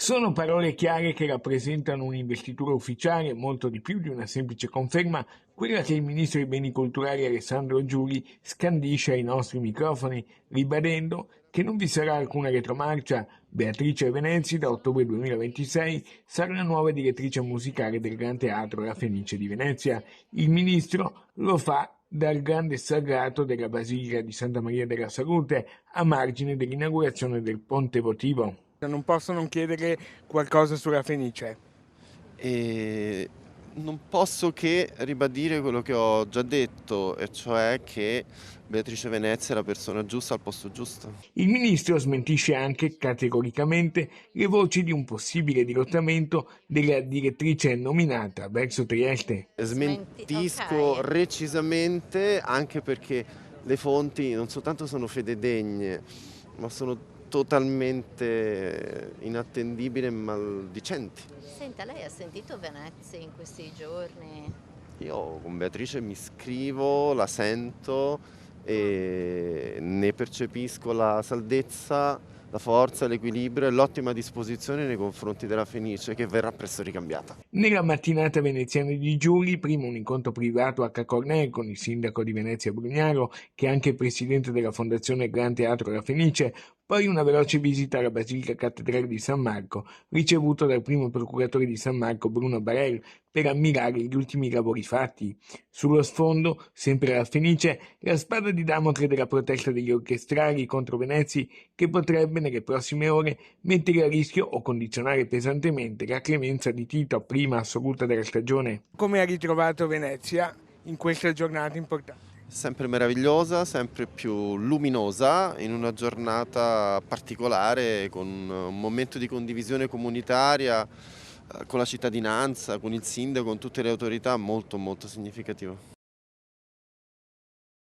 Sono parole chiare che rappresentano un'investitura ufficiale, molto di più di una semplice conferma, quella che il ministro dei beni culturali Alessandro Giuli scandisce ai nostri microfoni, ribadendo che non vi sarà alcuna retromarcia. Beatrice Venezi, da ottobre 2026, sarà la nuova direttrice musicale del Gran Teatro La Fenice di Venezia. Il ministro lo fa dal grande sagrato della Basilica di Santa Maria della Salute, a margine dell'inaugurazione del Ponte Votivo. Non posso non chiedere qualcosa sulla Fenice. E non posso che ribadire quello che ho già detto, e cioè che Beatrice Venezia è la persona giusta al posto giusto. Il ministro smentisce anche categoricamente le voci di un possibile dirottamento della direttrice nominata verso Trieste. Smentisco recisamente, anche perché le fonti non soltanto sono fidedegne, ma sono totalmente inattendibili e maldicenti. Senta, lei ha sentito Venezia in questi giorni? Io con Beatrice mi scrivo, la sento e ne percepisco la saldezza, la forza, l'equilibrio e l'ottima disposizione nei confronti della Fenice, che verrà presto ricambiata. Nella mattinata veneziana di Giuli, prima un incontro privato a Cacornè con il sindaco di Venezia Brugnaro, che è anche presidente della Fondazione Gran Teatro La Fenice, poi una veloce visita alla Basilica Cattedrale di San Marco, ricevuto dal primo procuratore di San Marco Bruno Barel, per ammirare gli ultimi lavori fatti. Sullo sfondo, sempre alla Fenice, la spada di Damocle della protesta degli orchestrali contro Venezi, che potrebbe nelle prossime ore mettere a rischio o condizionare pesantemente la clemenza di Tito, prima assoluta della stagione. Come ha ritrovato Venezia in questa giornata importante? Sempre meravigliosa, sempre più luminosa, in una giornata particolare, con un momento di condivisione comunitaria, con la cittadinanza, con il sindaco, con tutte le autorità, molto molto significativo.